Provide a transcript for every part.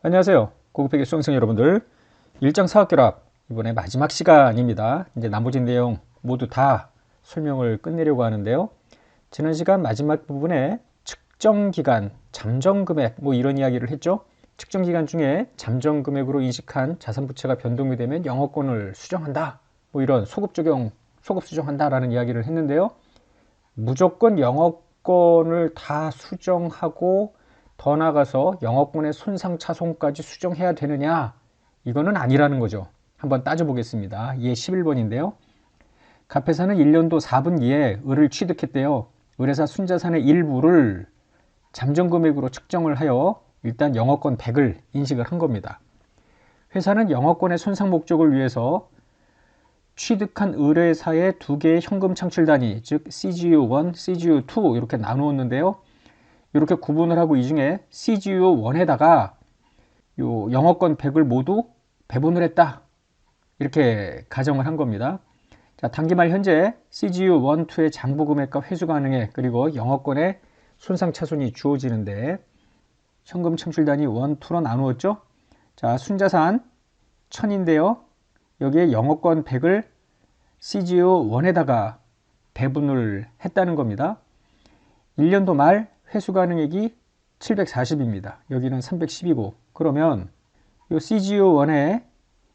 안녕하세요. 고급회계 수강생 여러분들. 일장 사학결합 이번에 마지막 시간입니다. 이제 나머지 내용 모두 다 설명을 끝내려고 하는데요. 지난 시간 마지막 부분에 측정기간, 잠정금액 뭐 이런 이야기를 했죠. 측정기간 중에 잠정금액으로 인식한 자산부채가 변동이 되면 영업권을 수정한다. 뭐 이런 소급 적용, 소급 수정한다라는 이야기를 했는데요. 무조건 영업권을 다 수정하고 더 나아가서 영업권의 손상차손까지 수정해야 되느냐? 이거는 아니라는 거죠. 한번 따져보겠습니다. 예 11번인데요. 갑회사는 1년도 4분기에 을을 취득했대요. 을회사 순자산의 일부를 잠정금액으로 측정을 하여 일단 영업권 100을 인식을 한 겁니다. 회사는 영업권의 손상 목적을 위해서 취득한 의뢰사의 두 개의 현금 창출 단위, 즉 CGU1, CGU2 이렇게 나누었는데요. 이렇게 구분을 하고 이 중에 CGU1에다가 요 영업권 100을 모두 배분을 했다. 이렇게 가정을 한 겁니다. 자, 단기말 현재 CGU1, 2의 장부 금액과 회수 가능액 그리고 영업권의 손상 차손이 주어지는데 현금 창출 단위 1, 2로 나누었죠. 자, 순자산 1000인데요. 여기에 영업권 100을 CGU1에다가 배분을 했다는 겁니다. 1년도 말 회수 가능액이 740입니다. 여기는 310이고 그러면 이 CGU1의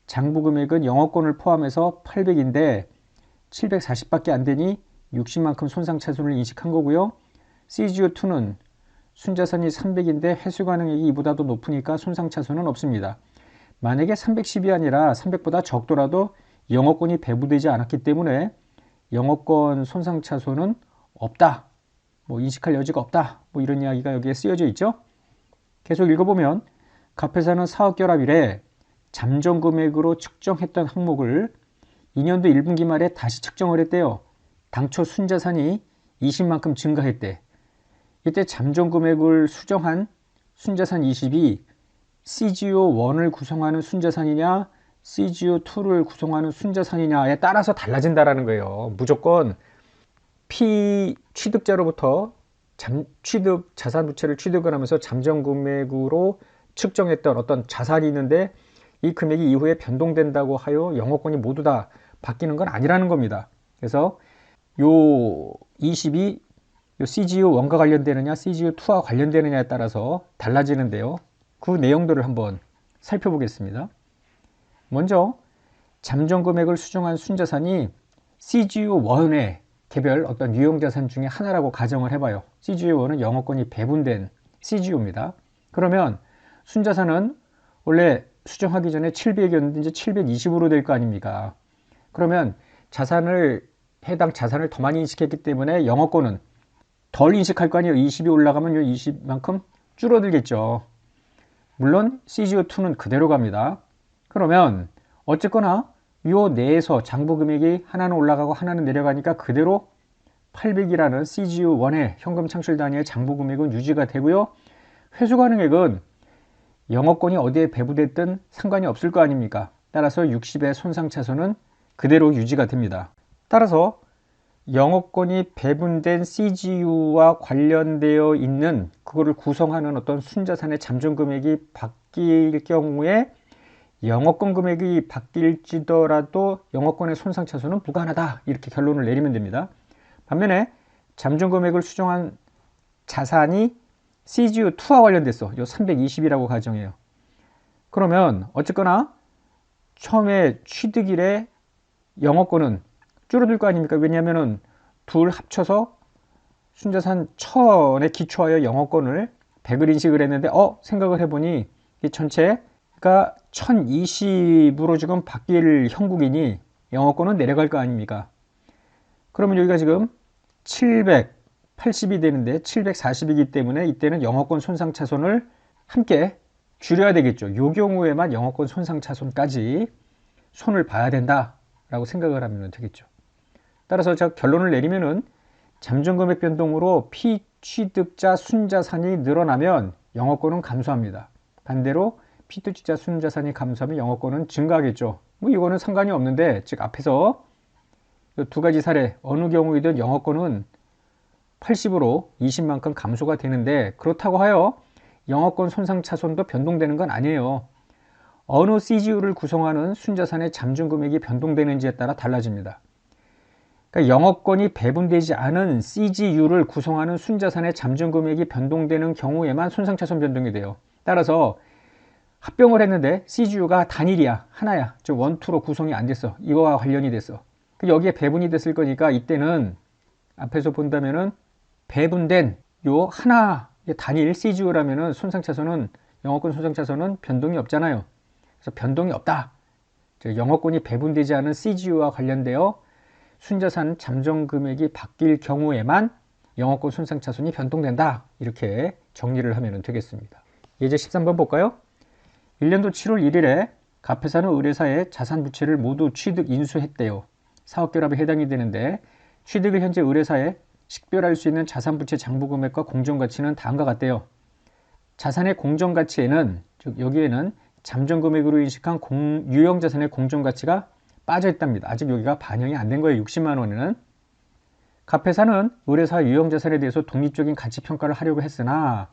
장부 금액은 영업권을 포함해서 800인데 740밖에 안 되니 60만큼 손상차손을 인식한 거고요. CGU2는 순자산이 300인데 회수 가능액이 이보다도 높으니까 손상차손은 없습니다. 만약에 310이 아니라 300보다 적더라도 영업권이 배부되지 않았기 때문에 영업권 손상차손은 없다. 뭐 인식할 여지가 없다. 뭐 이런 이야기가 여기에 쓰여져 있죠. 계속 읽어보면 갑회사는 사업결합 이래 잠정금액으로 측정했던 항목을 2년도 1분기 말에 다시 측정을 했대요. 당초 순자산이 20만큼 증가했대. 이때 잠정금액을 수정한 순자산 20이 CGU1을 구성하는 순자산이냐 CGU2를 구성하는 순자산이냐에 따라서 달라진다는 거예요. 무조건 취득자로부터 자산부채를 취득을 하면서 잠정금액으로 측정했던 어떤 자산이 있는데 이 금액이 이후에 변동된다고 하여 영업권이 모두 다 바뀌는 건 아니라는 겁니다. 그래서 요 20이 요 CGU1과 관련되느냐 CGU2와 관련되느냐에 따라서 달라지는데요. 그 내용들을 한번 살펴보겠습니다. 먼저 잠정금액을 수정한 순자산이 CGU1의 개별 어떤 유형자산 중에 하나라고 가정을 해봐요. CGU1은 영업권이 배분된 CGU입니다. 그러면 순자산은 원래 수정하기 전에 700이었는데 이제 720으로 될 거 아닙니까? 그러면 해당 자산을 더 많이 인식했기 때문에 영업권은 덜 인식할 거 아니에요. 20이 올라가면 요 20만큼 줄어들겠죠. 물론 CGU2는 그대로 갑니다. 그러면 어쨌거나 요 내에서 장부 금액이 하나는 올라가고 하나는 내려가니까 그대로 800이라는 CGU1의 현금 창출 단위의 장부 금액은 유지가 되고요. 회수 가능액은 영업권이 어디에 배부됐든 상관이 없을 거 아닙니까? 따라서 60의 손상차손은 그대로 유지가 됩니다. 따라서 영업권이 배분된 CGU와 관련되어 있는 그거를 구성하는 어떤 순자산의 잠정금액이 바뀔 경우에 영업권 금액이 바뀔지더라도 영업권의 손상차손은 무관하다. 이렇게 결론을 내리면 됩니다. 반면에 잠정금액을 수정한 자산이 CGU2와 관련됐어. 요 320이라고 가정해요. 그러면 어쨌거나 처음에 취득일에 영업권은 줄어들 거 아닙니까? 왜냐하면 둘 합쳐서 순자산 1000에 기초하여 영업권을 100을 인식을 했는데 생각을 해보니 이 전체가 1020으로 지금 바뀔 형국이니 영업권은 내려갈 거 아닙니까? 그러면 여기가 지금 780이 되는데 740이기 때문에 이때는 영업권 손상차손을 함께 줄여야 되겠죠. 이 경우에만 영업권 손상차손까지 손을 봐야 된다라고 생각을 하면 되겠죠. 따라서 제가 결론을 내리면은 잠정금액 변동으로 피취득자 순자산이 늘어나면 영업권은 감소합니다. 반대로 피취득자 순자산이 감소하면 영업권은 증가하겠죠. 뭐 이거는 상관이 없는데 즉 앞에서 두 가지 사례 어느 경우이든 영업권은 80으로 20만큼 감소가 되는데 그렇다고 하여 영어권 손상차손도 변동되는 건 아니에요. 어느 CGU를 구성하는 순자산의 잠정금액이 변동되는지에 따라 달라집니다. 그러니까 영어권이 배분되지 않은 CGU를 구성하는 순자산의 잠정금액이 변동되는 경우에만 손상차손 변동이 돼요. 따라서 합병을 했는데 CGU가 단일이야, 하나야, 즉 원투로 구성이 안 됐어. 이거와 관련이 됐어. 여기에 배분이 됐을 거니까 이때는 앞에서 본다면은 배분된 요 하나 단일 CGU라면은 손상차손은 영어권 손상차손은 변동이 없잖아요. 그래서 변동이 없다. 즉 영어권이 배분되지 않은 CGU와 관련되어 순자산 잠정금액이 바뀔 경우에만 영어권 손상차손이 변동된다. 이렇게 정리를 하면 되겠습니다. 예제 13번 볼까요? 1년도 7월 1일에 갑회사는 의뢰사에 자산부채를 모두 취득 인수했대요. 사업결합에 해당이 되는데 취득을 현재 의뢰사에 식별할 수 있는 자산부채 장부금액과 공정가치는 다음과 같대요. 자산의 공정가치에는, 즉 여기에는 잠정금액으로 인식한 유형자산의 공정가치가 빠져있답니다. 아직 여기가 반영이 안 된 거예요. 60만 원에는. 갑회사는 의뢰사 유형자산에 대해서 독립적인 가치평가를 하려고 했으나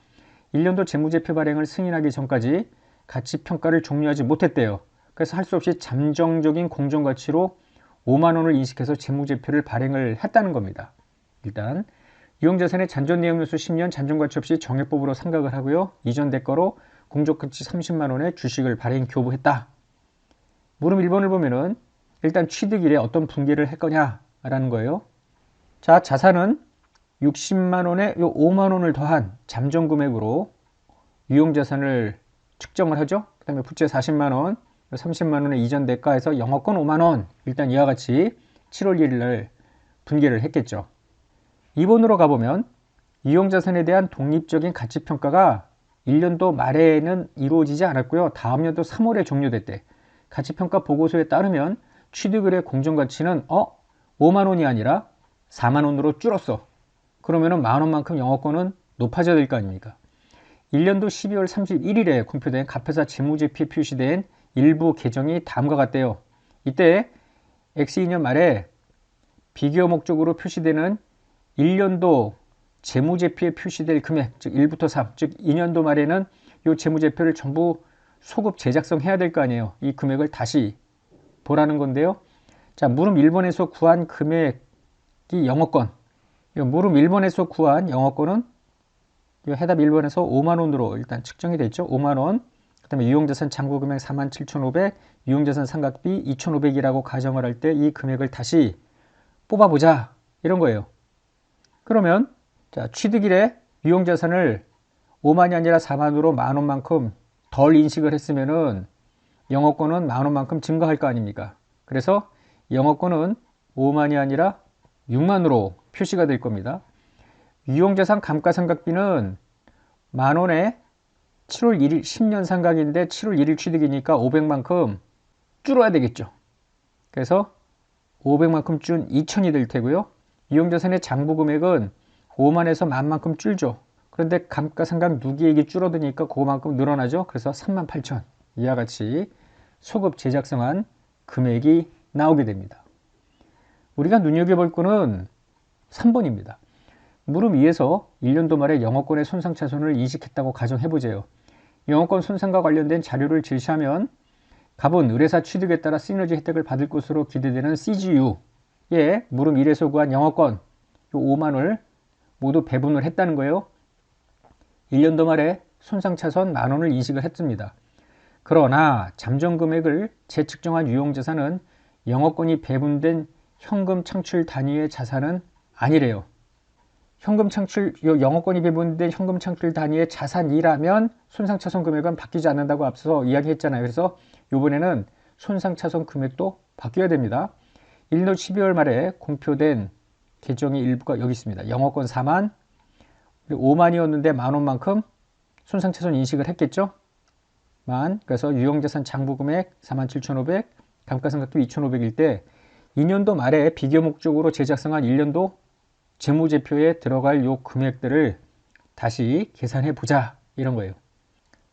1년도 재무제표 발행을 승인하기 전까지 가치평가를 종료하지 못했대요. 그래서 할 수 없이 잠정적인 공정가치로 5만 원을 인식해서 재무제표를 발행을 했다는 겁니다. 일단 유형자산의 잔존내역연수 10년 잔존가치 없이 정액법으로 상각을 하고요. 이전 대가로 공정가치 30만 원의 주식을 발행 교부했다. 물음 1번을 보면은 일단 취득일에 어떤 분기를 할 거냐라는 거예요. 자, 자산은 60만 원에 요 5만 원을 더한 잠정금액으로 유형자산을 측정을 하죠. 그 다음에 부채 40만 원, 30만 원의 이전 대가에서 영어권 5만 원, 일단 이와 같이 7월 1일 날 분기를 했겠죠. 2번으로 가보면 유형자산에 대한 독립적인 가치평가가 1년도 말에는 이루어지지 않았고요. 다음 년도 3월에 종료됐대. 가치평가 보고서에 따르면 취득일의 공정가치는 5만 원이 아니라 4만 원으로 줄었어. 그러면은 만 원만큼 영어권은 높아져야 될 거 아닙니까? 1년도 12월 31일에 공표된 갑회사 재무제표에 표시된 일부 계정이 다음과 같대요. 이때 X2년 말에 비교 목적으로 표시되는 1년도 재무제표에 표시될 금액, 즉 1부터 3, 즉 2년도 말에는 이 재무제표를 전부 소급 제작성해야 될 거 아니에요. 이 금액을 다시 보라는 건데요. 자, 물음 1번에서 구한 금액이 영어권. 물음 1번에서 구한 영어권은 해답 1번에서 5만 원으로 일단 측정이 됐죠. 5만 원. 그 다음에 유형자산 잔고금액 47,500, 유형자산 상각비 2,500이라고 가정을 할 때 이 금액을 다시 뽑아보자. 이런 거예요. 그러면 자, 취득일에 유형자산을 5만이 아니라 4만으로 만 원만큼 덜 인식을 했으면은 영어권은 만 원만큼 증가할 거 아닙니까? 그래서 영어권은 5만이 아니라 6만으로 표시가 될 겁니다. 유형자산 감가상각비는 만 원에 7월 1일 10년 상각인데 7월 1일 취득이니까 500만큼 줄어야 되겠죠. 그래서 500만큼 준 2천이 될 테고요. 유형자산의 장부금액은 5만에서 만만큼 줄죠. 그런데 감가상각 누기액이 줄어드니까 그만큼 늘어나죠. 그래서 38,000 이와 같이 소급 제작성한 금액이 나오게 됩니다. 우리가 눈여겨볼 거는 3번입니다. 물음 2에서 1년도 말에 영어권의 손상차손을 인식했다고 가정해보세요. 영어권 손상과 관련된 자료를 제시하면 갑은 의뢰사 취득에 따라 시너지 혜택을 받을 것으로 기대되는 CGU에 물음 1에서 구한 영어권 5만원을 모두 배분을 했다는 거예요. 1년도 말에 손상차손 만원을 인식을 했습니다. 그러나 잠정금액을 재측정한 유형자산은 영어권이 배분된 현금 창출 단위의 자산은 아니래요. 현금 창출, 영어권이 배분된 현금 창출 단위의 자산이라면 손상차손 금액은 바뀌지 않는다고 앞서 이야기했잖아요. 그래서 이번에는 손상차손 금액도 바뀌어야 됩니다. 1년 12월 말에 공표된 계정의 일부가 여기 있습니다. 영어권 4만, 5만이었는데 만원만큼 손상차손 인식을 했겠죠. 그래서 유형자산 장부금액 47,500, 감가상각비 2,500일 때 2년도 말에 비교 목적으로 제작성한 1년도 재무제표에 들어갈 요 금액들을 다시 계산해 보자 이런 거예요.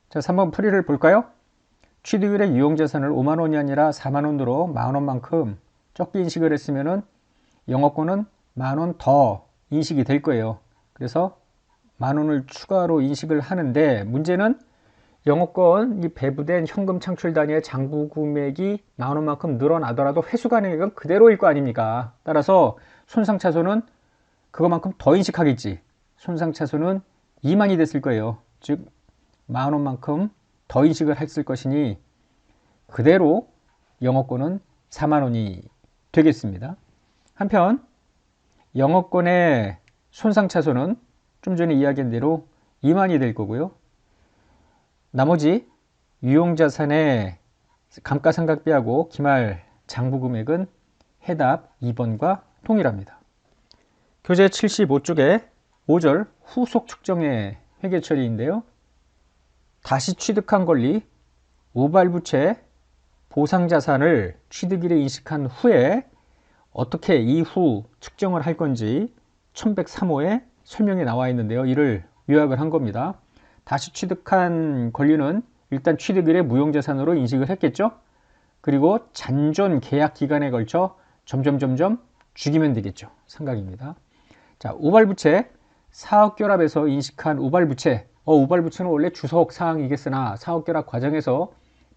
자, 3번 풀이를 볼까요? 취득일에 유형자산을 5만 원이 아니라 4만 원으로 만 원만큼 적게 인식을 했으면은 영어권은 만 원 더 인식이 될 거예요. 그래서 10,000원을 추가로 인식을 하는데, 문제는 영업권이 배부된 현금 창출 단위의 장부 금액이 10,000원만큼 늘어나더라도 회수 가능액은 그대로일 거 아닙니까? 따라서 손상차손은 그것만큼 더 인식하겠지. 손상차손은 2만이 됐을 거예요. 즉 10,000원만큼 더 인식을 했을 것이니 그대로 영업권은 40,000원이 되겠습니다. 한편 영업권의 손상차손은 좀 전에 이야기한 대로 2만이 될 거고요. 나머지 유용자산의 감가상각비하고 기말 장부금액은 해답 2번과 동일합니다. 교재 75쪽에 5절 후속 측정의 회계 처리인데요. 다시 취득한 권리, 우발부채, 보상자산을 취득일에 인식한 후에 어떻게 이후 측정을 할 건지 1103호에 설명이 나와 있는데요. 이를 요약을 한 겁니다. 다시 취득한 권리는 일단 취득일에 무용자산으로 인식을 했겠죠. 그리고 잔존 계약 기간에 걸쳐 점점 죽이면 되겠죠. 상각입니다. 자, 우발부채, 사업결합에서 인식한 우발부채. 우발부채는 원래 주석 사항이겠으나 사업결합 과정에서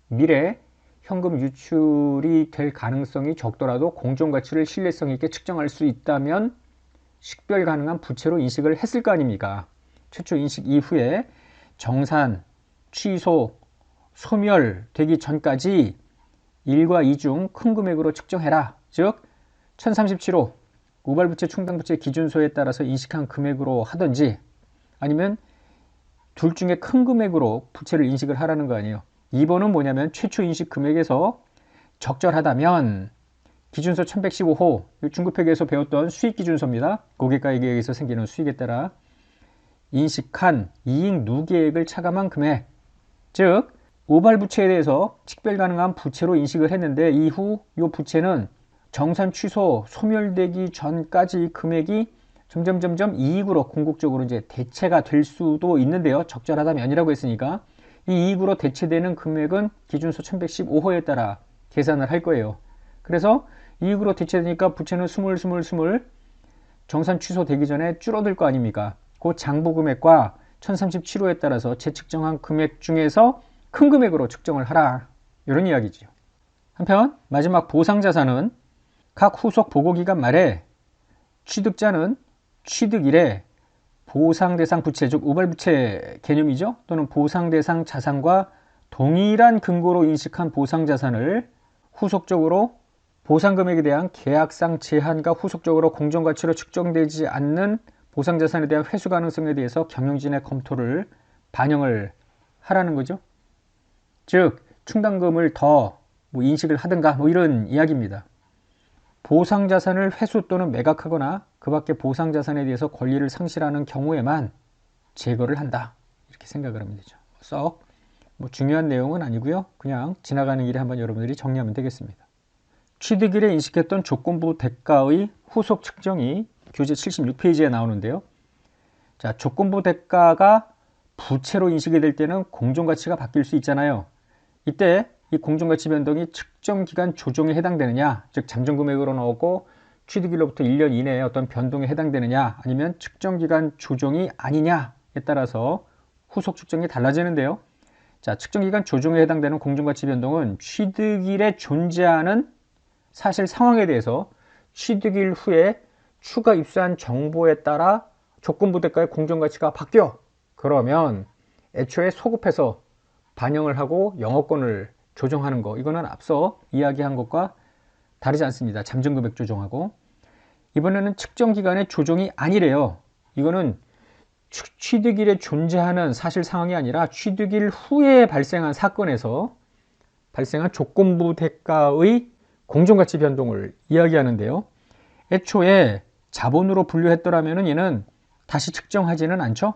미래 현금 유출이 될 가능성이 적더라도 공정가치를 신뢰성 있게 측정할 수 있다면 식별 가능한 부채로 인식을 했을 거 아닙니까? 최초 인식 이후에 정산, 취소, 소멸되기 전까지 1과 2 중 큰 금액으로 측정해라. 즉 1037호 우발부채 충당부채 기준소에 따라서 인식한 금액으로 하든지 아니면 둘 중에 큰 금액으로 부채를 인식을 하라는 거 아니에요. 2번은 뭐냐면 최초 인식 금액에서 적절하다면 기준소 1115호 중급회계에서 배웠던 수익기준소입니다. 고객가액에 의해서 생기는 수익에 따라 인식한 이익 누계액을 차감한 금액, 즉 우발부채에 대해서 식별 가능한 부채로 인식을 했는데 이후 이 부채는 정산 취소 소멸되기 전까지 금액이 점점 이익으로 궁극적으로 이제 대체가 될 수도 있는데요. 적절하다면이라고 했으니까 이 이익으로 대체되는 금액은 기준소 1115호에 따라 계산을 할 거예요. 그래서 이익으로 대체되니까 부채는 스물 정산 취소되기 전에 줄어들 거 아닙니까? 그 장부 금액과 1037호에 따라서 재측정한 금액 중에서 큰 금액으로 측정을 하라. 이런 이야기죠. 한편 마지막 보상자산은 각 후속 보고기간 말에 취득자는 취득일에 보상대상 부채, 즉 우발부채 개념이죠. 또는 보상대상 자산과 동일한 근거로 인식한 보상자산을 후속적으로 보상금액에 대한 계약상 제한과 후속적으로 공정가치로 측정되지 않는 보상자산에 대한 회수 가능성에 대해서 경영진의 검토를 반영을 하라는 거죠. 즉 충당금을 더 인식을 하든가 이런 이야기입니다. 보상자산을 회수 또는 매각하거나 그 밖에 보상자산에 대해서 권리를 상실하는 경우에만 제거를 한다. 이렇게 생각을 하면 되죠. 썩 중요한 내용은 아니고요. 그냥 지나가는 길에 한번 여러분들이 정리하면 되겠습니다. 취득일에 인식했던 조건부 대가의 후속 측정이 교재 76페이지에 나오는데요. 자, 조건부 대가가 부채로 인식이 될 때는 공정가치가 바뀔 수 있잖아요. 이때 이 공정가치 변동이 측정기간 조정에 해당되느냐, 즉 잠정금액으로 나오고 취득일로부터 1년 이내에 어떤 변동에 해당되느냐, 아니면 측정기간 조정이 아니냐에 따라서 후속 측정이 달라지는데요. 자, 측정기간 조정에 해당되는 공정가치 변동은 취득일에 존재하는 사실 상황에 대해서 취득일 후에 추가 입수한 정보에 따라 조건부 대가의 공정가치가 바뀌어. 그러면 애초에 소급해서 반영을 하고 영업권을 조정하는 거, 이거는 앞서 이야기한 것과 다르지 않습니다. 잠정금액 조정하고. 이번에는 측정기간의 조정이 아니래요. 이거는 취득일에 존재하는 사실 상황이 아니라 취득일 후에 발생한 사건에서 발생한 조건부 대가의 공정가치 변동을 이야기하는데요. 애초에 자본으로 분류했더라면 얘는 다시 측정하지는 않죠.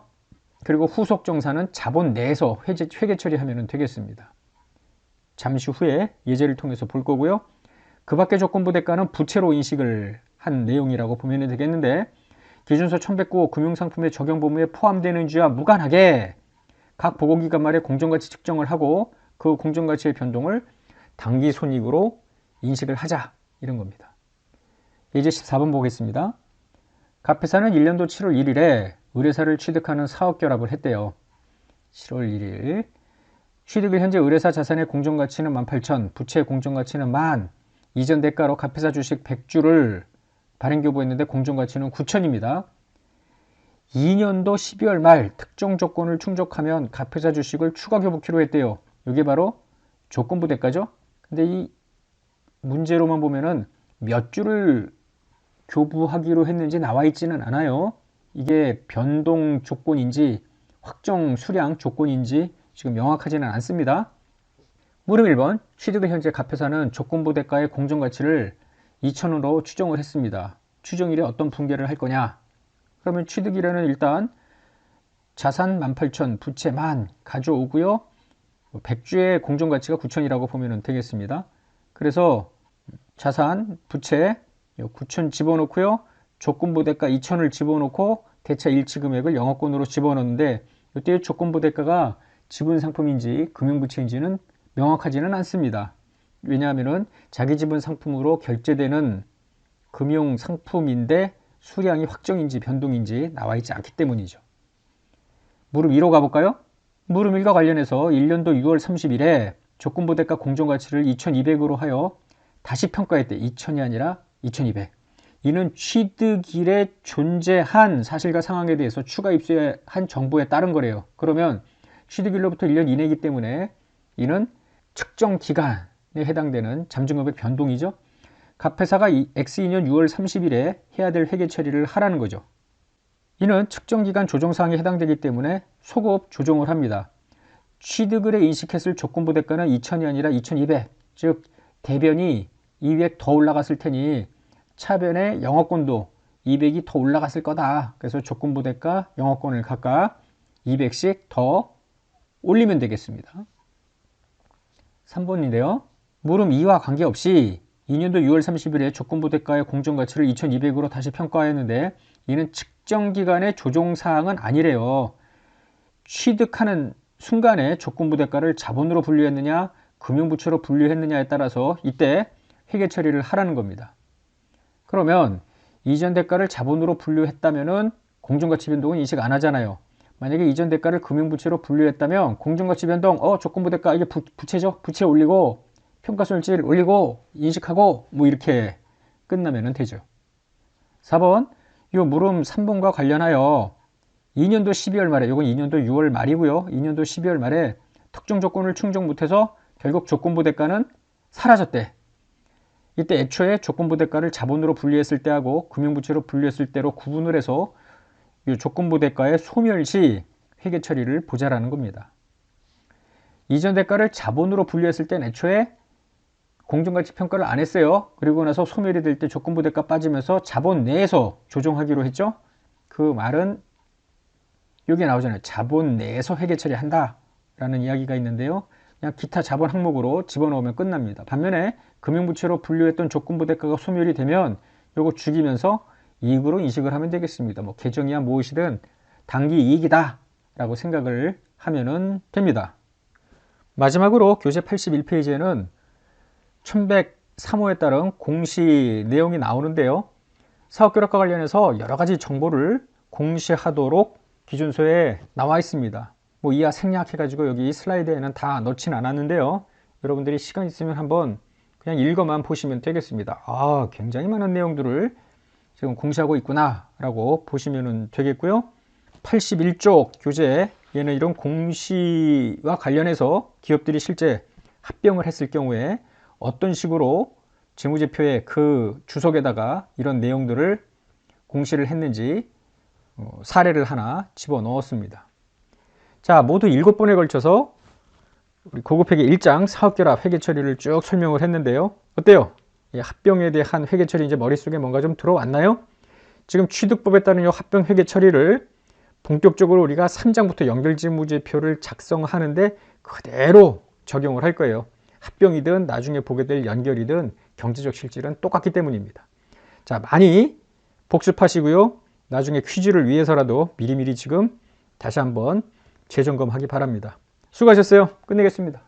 그리고 후속 정산은 자본 내에서 회계 처리하면 되겠습니다. 잠시 후에 예제를 통해서 볼 거고요. 그 밖의 조건부 대가는 부채로 인식을 한 내용이라고 보면 되겠는데, 기준서 1109 금융상품의 적용 범위에 포함되는 지와 무관하게 각 보고기간 말에 공정가치 측정을 하고 그 공정가치의 변동을 당기손익으로 인식을 하자, 이런 겁니다. 예제 14번 보겠습니다. 갑 회사는 1년도 7월 1일에 의뢰사를 취득하는 사업결합을 했대요. 7월 1일. 취득일 현재 의뢰사 자산의 공정가치는 18,000, 부채의 공정가치는 10,000, 이전 대가로 갑회사 주식 100주를 발행교부했는데 공정가치는 9,000입니다. 2년도 12월 말 특정 조건을 충족하면 갑회사 주식을 추가 교부키로 했대요. 이게 바로 조건부 대가죠. 근데 이 문제로만 보면은 몇 주를 교부하기로 했는지 나와 있지는 않아요. 이게 변동 조건인지 확정 수량 조건인지 지금 명확하지는 않습니다. 물음 1번. 취득일 현재 갑회사는 조건부 대가의 공정가치를 2,000으로 추정을 했습니다. 추정일에 어떤 분계를 할 거냐? 그러면 취득일에는 일단 자산 18,000, 부채 10,000 가져오고요. 100주의 공정가치가 9,000이라고 보면 되겠습니다. 그래서 자산, 부채 9,000 집어넣고요. 조건부 대가 2,000을 집어넣고 대차 일치 금액을 영업권으로 집어넣는데 이때 조건부 대가가 지분 상품인지 금융부채인지는 명확하지는 않습니다. 왜냐하면 자기 지분 상품으로 결제되는 금융 상품인데 수량이 확정인지 변동인지 나와 있지 않기 때문이죠. 물음 2로 가볼까요? 물음 1과 관련해서 1년도 6월 30일에 조건부 대가 공정가치를 2,200으로 하여 다시 평가했대. 2,000이 아니라 2,200. 이는 취득일에 존재한 사실과 상황에 대해서 추가 입수한 정보에 따른 거래요. 그러면 취득일로부터 1년 이내이기 때문에 이는 측정 기간에 해당되는 잠정금액 변동이죠. 갑회사가 X2년 6월 30일에 해야 될 회계 처리를 하라는 거죠. 이는 측정기간 조정사항에 해당되기 때문에 소급 조정을 합니다. 취득일에 인식했을 조건부 대가는 2,000이 아니라 2,200, 즉 대변이 200 더 올라갔을 테니 차변의 영업권도 200이 더 올라갔을 거다. 그래서 조건부 대가, 영업권을 각각 200씩 더 올리면 되겠습니다. 3번인데요. 물음 2와 관계없이 2년도 6월 30일에 조건부 대가의 공정가치를 2,200으로 다시 평가했는데 이는 측정기간의 조정사항은 아니래요. 취득하는 순간에 조건부 대가를 자본으로 분류했느냐 금융부채로 분류했느냐에 따라서 이때 회계 처리를 하라는 겁니다. 그러면 이전 대가를 자본으로 분류했다면 공정가치 변동은 인식 안 하잖아요. 만약에 이전 대가를 금융부채로 분류했다면 공정가치 변동, 조건부 대가 이게 부채죠. 부채 올리고 평가손실 올리고 인식하고 뭐 이렇게 끝나면 되죠. 4번. 이 물음 3번과 관련하여 2년도 12월 말에, 이건 2년도 6월 말이고요. 2년도 12월 말에 특정 조건을 충족 못해서 결국 조건부 대가는 사라졌대. 이때 애초에 조건부 대가를 자본으로 분류했을 때하고 금융부채로 분류했을 때로 구분을 해서 이 조건부 대가의 소멸시 회계 처리를 보자라는 겁니다. 이전 대가를 자본으로 분류했을 땐 애초에 공정가치 평가를 안 했어요. 그리고 나서 소멸이 될 때 조건부 대가 빠지면서 자본 내에서 조정하기로 했죠. 그 말은 여기 나오잖아요. 자본 내에서 회계 처리한다 라는 이야기가 있는데요. 그냥 기타 자본 항목으로 집어넣으면 끝납니다. 반면에 금융부채로 분류했던 조건부 대가가 소멸이 되면 요거 죽이면서 이익으로 인식을 하면 되겠습니다. 뭐 계정이야 무엇이든 단기 이익이다 라고 생각을 하면 됩니다. 마지막으로 교재 81페이지에는 1103호에 따른 공시 내용이 나오는데요. 사업결합과 관련해서 여러 가지 정보를 공시하도록 기준서에 나와 있습니다. 뭐 이하 생략해가지고 여기 슬라이드에는 다 넣진 않았는데요. 여러분들이 시간 있으면 한번 그냥 읽어만 보시면 되겠습니다. 굉장히 많은 내용들을 지금 공시하고 있구나 라고 보시면 되겠고요. 81쪽 교재 얘는 이런 공시와 관련해서 기업들이 실제 합병을 했을 경우에 어떤 식으로 재무제표에 그 주석에다가 이런 내용들을 공시를 했는지 사례를 하나 집어넣었습니다. 자, 모두 7번에 걸쳐서 우리 고급회계 1장 사업결합 회계 처리를 쭉 설명을 했는데요. 어때요? 이 합병에 대한 회계 처리 이제 머릿속에 뭔가 좀 들어왔나요? 지금 취득법에 따른 이 합병 회계 처리를 본격적으로 우리가 3장부터 연결재무제표를 작성하는데 그대로 적용을 할 거예요. 합병이든 나중에 보게 될 연결이든 경제적 실질은 똑같기 때문입니다. 자, 많이 복습하시고요. 나중에 퀴즈를 위해서라도 미리미리 지금 다시 한번 재점검하기 바랍니다. 수고하셨어요. 끝내겠습니다.